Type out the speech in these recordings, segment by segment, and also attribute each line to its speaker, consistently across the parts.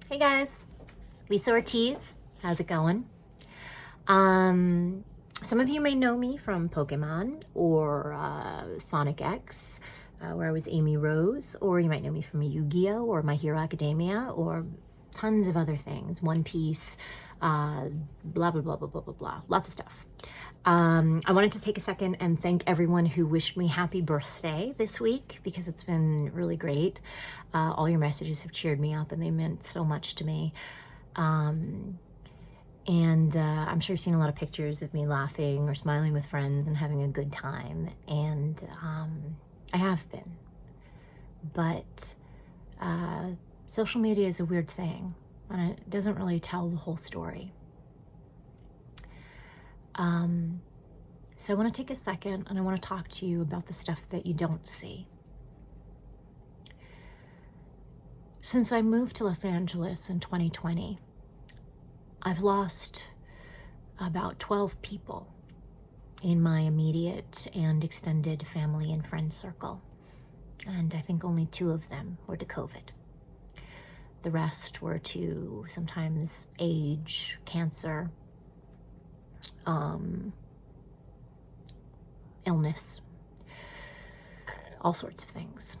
Speaker 1: Hey guys, Lisa Ortiz. How's it going? Some of you may know me from Pokemon or Sonic X, where I was Amy Rose, or you might know me from Yu-Gi-Oh! Or My Hero Academia, or tons of other things. One Piece, blah, blah, blah, blah, blah, blah, blah. Lots of stuff. I wanted to take a second and thank everyone who wished me happy birthday this week because it's been really great. All your messages have cheered me up and they meant so much to me. I'm sure you've seen a lot of pictures of me laughing or smiling with friends and having a good time. And I have been. But social media is a weird thing and it doesn't really tell the whole story. So I want to take a second and I want to talk to you about the stuff that you don't see. Since I moved to Los Angeles in 2020, I've lost about 12 people in my immediate and extended family and friend circle. And I think only 2 of them were to COVID. The rest were to sometimes age, cancer, illness, all sorts of things.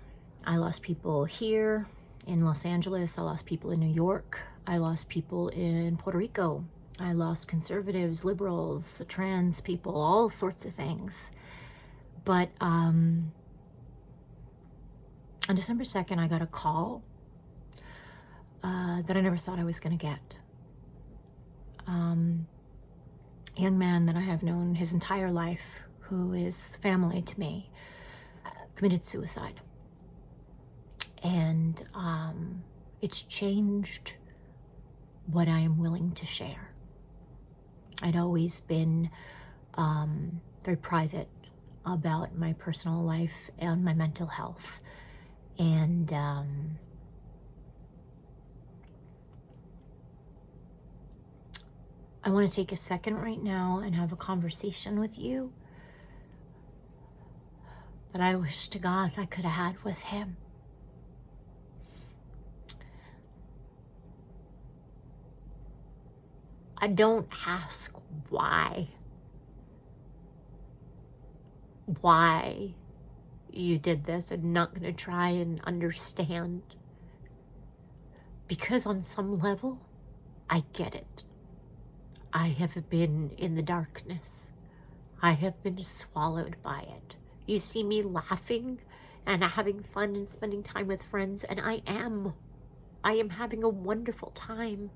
Speaker 1: I lost people here in Los Angeles. I lost people in New York. I lost people in Puerto Rico. I lost conservatives, liberals, trans people, all sorts of things. But on December 2nd, I got a call that I never thought I was going to get. A young man that I have known his entire life, who is family to me, committed suicide. And it's changed what I am willing to share. I'd always been very private about my personal life and my mental health. And I want to take a second right now and have a conversation with you that I wish to God I could have had with him. I don't ask why you did this. I'm not going to try and understand, because on some level, I get it. I have been in the darkness. I have been swallowed by it. You see me laughing and having fun and spending time with friends, and I am having a wonderful time.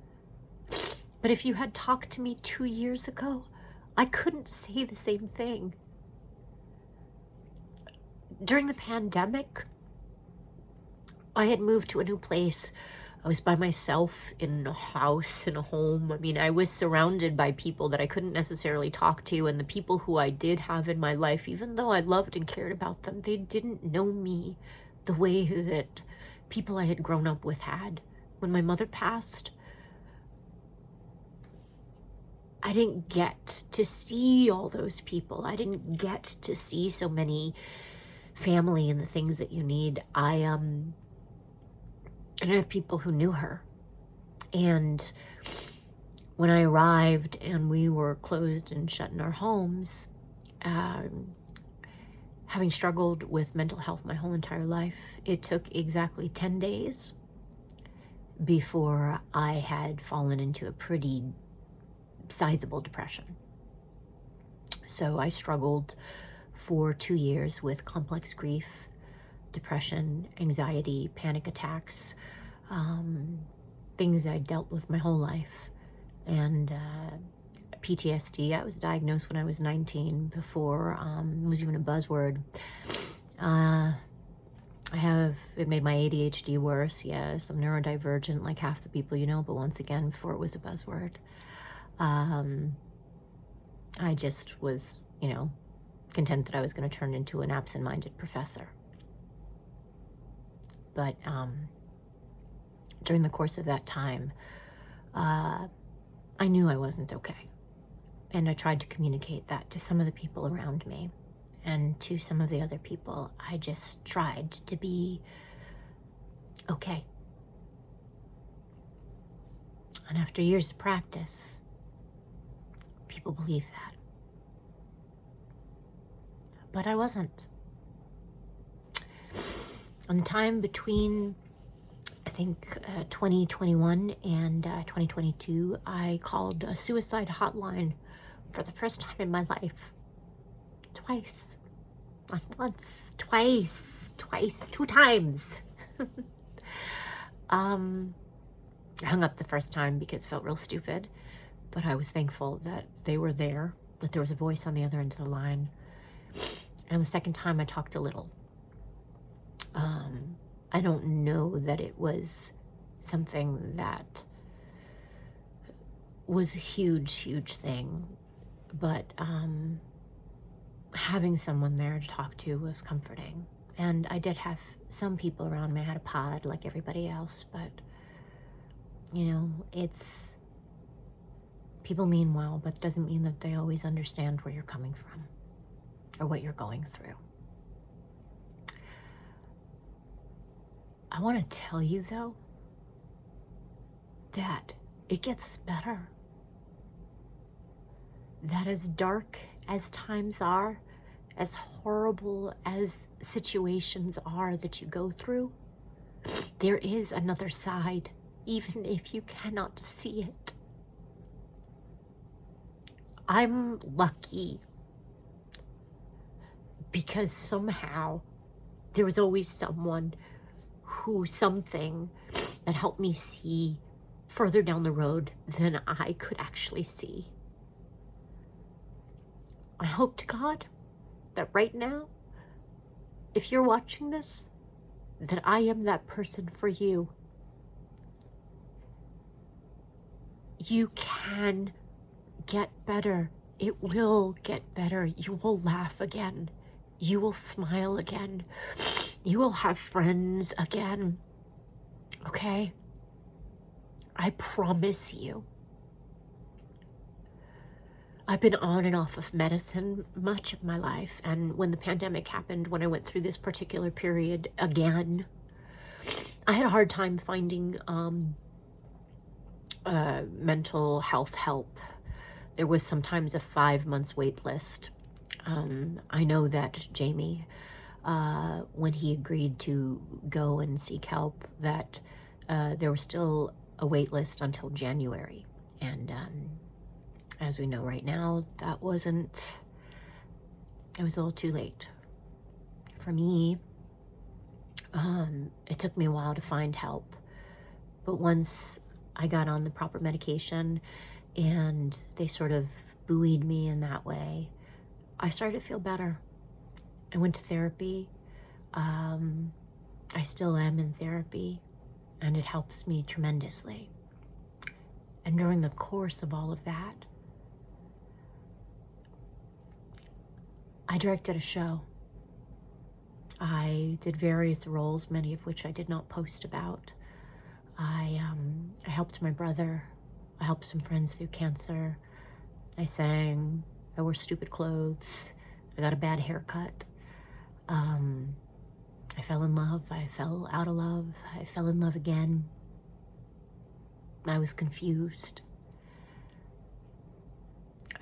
Speaker 1: But if you had talked to me 2 years ago, I couldn't say the same thing. During the pandemic, I had moved to a new place. I was by myself in a house, in a home. I mean, I was surrounded by people that I couldn't necessarily talk to, and the people who I did have in my life, even though I loved and cared about them, they didn't know me the way that people I had grown up with had. When my mother passed, I didn't get to see all those people. I didn't get to see so many family and the things that you need. I have people who knew her. And when I arrived and we were closed and shut in our homes, having struggled with mental health my whole entire life, it took exactly 10 days before I had fallen into a pretty sizable depression. So I struggled for 2 years with complex grief, depression, anxiety, panic attacks, things I dealt with my whole life, and PTSD. I was diagnosed when I was 19, before it was even a buzzword. It made my ADHD worse. Yes, I'm neurodivergent like half the people you know, but once again, before it was a buzzword. I just was, content that I was going to turn into an absent-minded professor. But during the course of that time, I knew I wasn't okay. And I tried to communicate that to some of the people around me. And to some of the other people, I just tried to be okay. And after years of practice, people believe that. But I wasn't. On the time between, I think, 2021 and 2022, I called a suicide hotline for the first time in my life. Twice. Not once. Twice. 2 times. I hung up the first time because it felt real stupid, but I was thankful that they were there, that there was a voice on the other end of the line. And the second time I talked a little. I don't know that it was something that was a huge thing, but having someone there to talk to was comforting. And I did have some people around me. I had a pod like everybody else, but you know, it's, people mean well, but it doesn't mean that they always understand where you're coming from or what you're going through. I want to tell you, though, that it gets better. That as dark as times are, as horrible as situations are that you go through, there is another side, even if you cannot see it. I'm lucky because somehow there was always someone something that helped me see further down the road than I could actually see. I hope to God that right now, if you're watching this, that I am that person for you. You can get better. It will get better. You will laugh again. You will smile again. You will have friends again, okay? I promise you. I've been on and off of medicine much of my life, and when the pandemic happened, when I went through this particular period again, I had a hard time finding mental health help. There was sometimes a 5 months wait list. I know that Jamie, when he agreed to go and seek help, that there was still a wait list until January. And as we know right now, it was a little too late. For me, it took me a while to find help. But once I got on the proper medication and they sort of buoyed me in that way, I started to feel better. I went to therapy. I still am in therapy, and it helps me tremendously. And during the course of all of that, I directed a show. I did various roles, many of which I did not post about. I helped my brother. I helped some friends through cancer. I sang. I wore stupid clothes. I got a bad haircut. I fell in love. I fell out of love. I fell in love again. I was confused.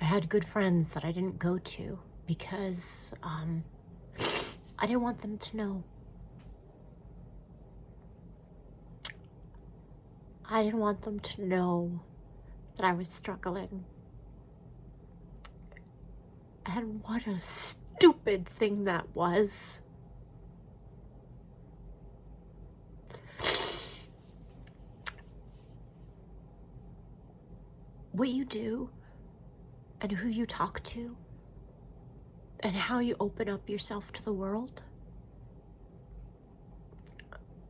Speaker 1: I had good friends that I didn't go to because I didn't want them to know. I didn't want them to know that I was struggling. And what a stupid thing that was. What you do and who you talk to and how you open up yourself to the world,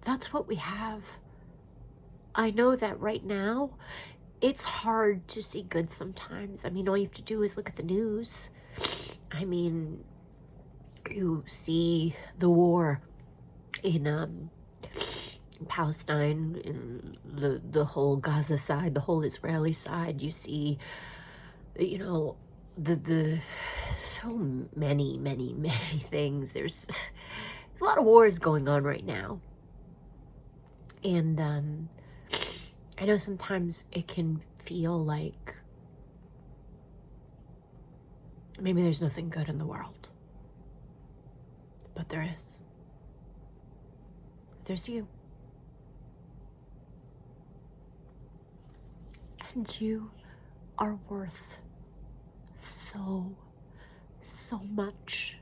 Speaker 1: that's what we have. I know that right now, it's hard to see good sometimes. I mean, all you have to do is look at the news. I mean, you see the war in Palestine, in the whole Gaza side, the whole Israeli side. You see, you know, the so many things. There's a lot of wars going on right now. And
Speaker 2: I know sometimes it can feel like maybe there's nothing good in the world, but there is. There's you. And you are worth so, so much.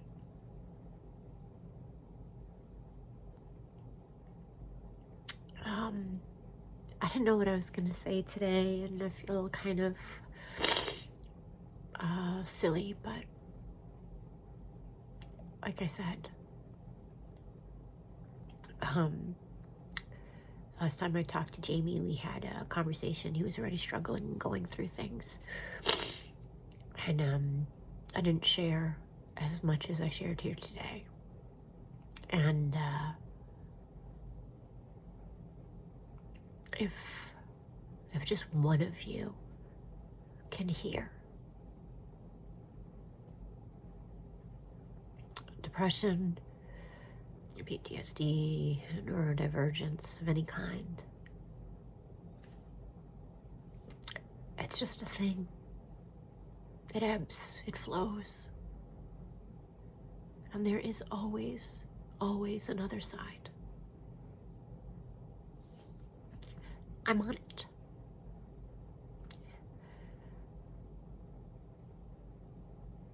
Speaker 2: I didn't know what I was going to say today, and I feel kind of silly, but like I said, last time I talked to Jamie, we had a conversation. He was already struggling and going through things. And I didn't share as much as I shared here today. And if just one of you can hear, depression, PTSD, neurodivergence of any kind, it's just a thing. It ebbs, it flows. And there is always, always another side. I'm on it.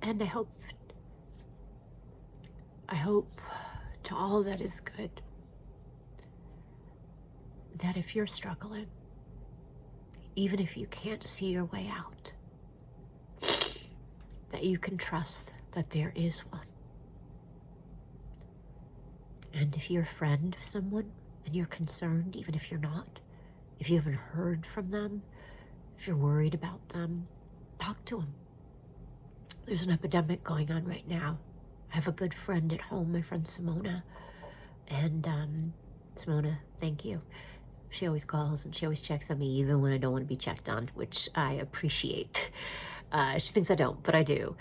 Speaker 2: And I hope to all that is good, that if you're struggling, even if you can't see your way out, that you can trust that there is one. And if you're a friend of someone and you're concerned, even if you're not, if you haven't heard from them, if you're worried about them, talk to them. There's an epidemic going on right now. I have a good friend at home, my friend Simona. And Simona, thank you. She always calls and she always checks on me even when I don't want to be checked on, which I appreciate. She thinks I don't, but I do.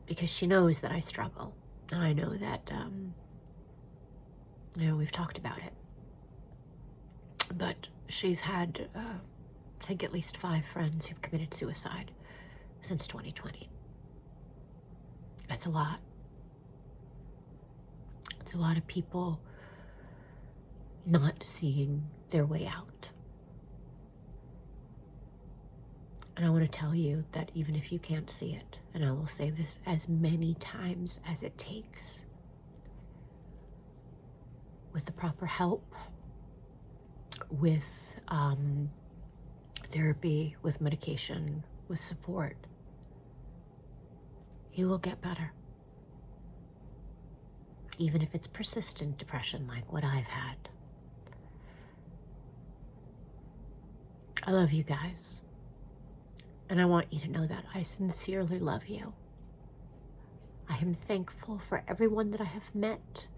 Speaker 2: Because she knows that I struggle. And I know that, we've talked about it. But she's had, I think, at least 5 friends who've committed suicide since 2020. That's a lot. It's a lot of people not seeing their way out. And I want to tell you that even if you can't see it, and I will say this as many times as it takes, with the proper help, with therapy, with medication, with support, you will get better. Even if it's persistent depression like what I've had. I love you guys. And I want you to know that I sincerely love you. I am thankful for everyone that I have met,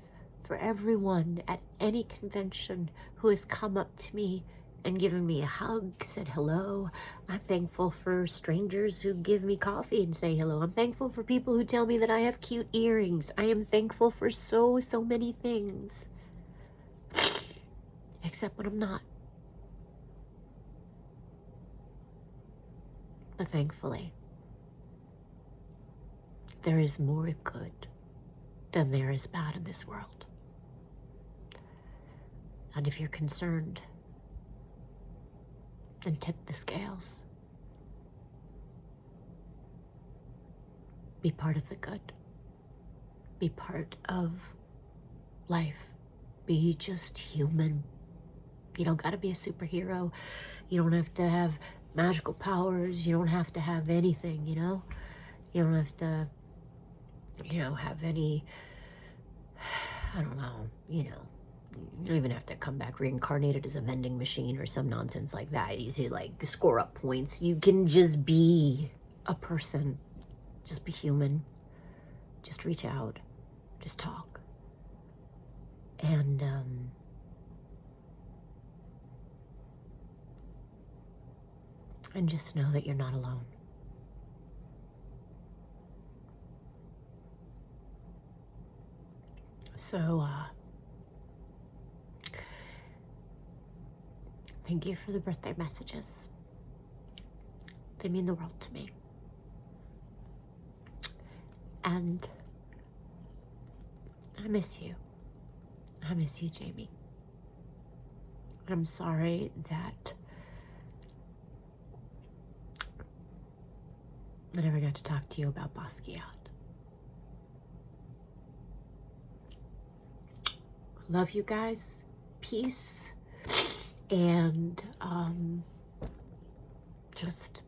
Speaker 2: for everyone at any convention who has come up to me and given me a hug, said hello. I'm thankful for strangers who give me coffee and say hello. I'm thankful for people who tell me that I have cute earrings. I am thankful for so many things. Except when I'm not. But thankfully, there is more good than there is bad in this world. And if you're concerned, then tip the scales. Be part of the good. Be part of life. Be just human. You don't gotta be a superhero. You don't have to have magical powers. You don't have to have anything, You don't have to, have any, I don't know, You don't even have to come back reincarnated as a vending machine or some nonsense like that. You see, score up points. You can just be a person. Just be human. Just reach out. Just talk. And, just know that you're not alone. So, Thank you for the birthday messages. They mean the world to me. And I miss you. I miss you, Jamie. I'm sorry that I never got to talk to you about Basquiat. Love you guys. Peace. And just,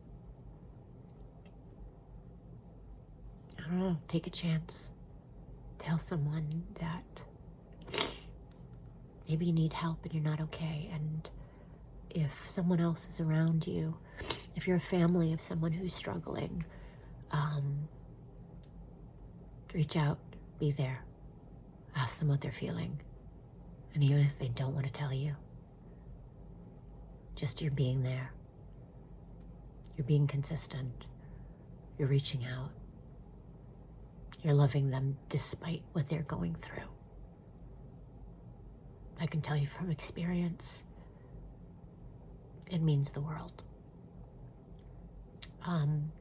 Speaker 2: I don't know, take a chance. Tell someone that maybe you need help and you're not okay. And if someone else is around you, if you're a family of someone who's struggling, reach out, be there, ask them what they're feeling. And even if they don't want to tell you, just you're being there. You're being consistent. You're reaching out. You're loving them despite what they're going through. I can tell you from experience, it means the world. I'm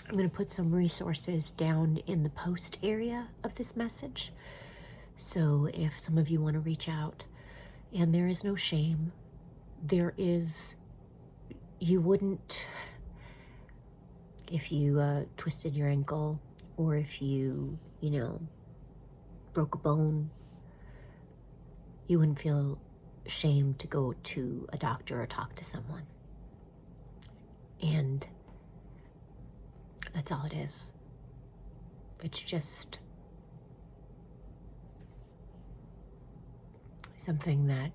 Speaker 2: going to put some resources down in the post area of this message. So if some of you want to reach out, and there is no shame, you wouldn't, if you twisted your ankle, or if you broke a bone, you wouldn't feel shame to go to a doctor or talk to someone. And that's all it is. It's just something that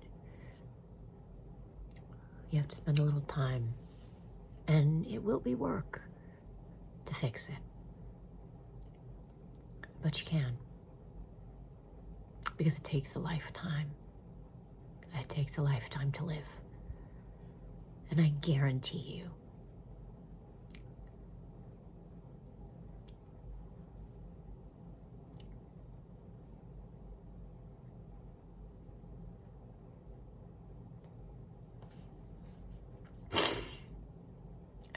Speaker 2: you have to spend a little time, and it will be work to fix it. But you can, because it takes a lifetime. It takes a lifetime to live. And I guarantee you,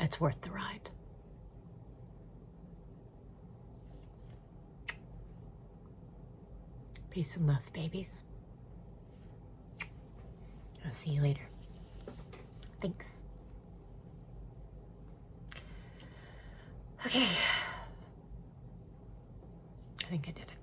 Speaker 2: it's worth the ride. Peace and love, babies. I'll see you later. Thanks. Okay. I think I did it.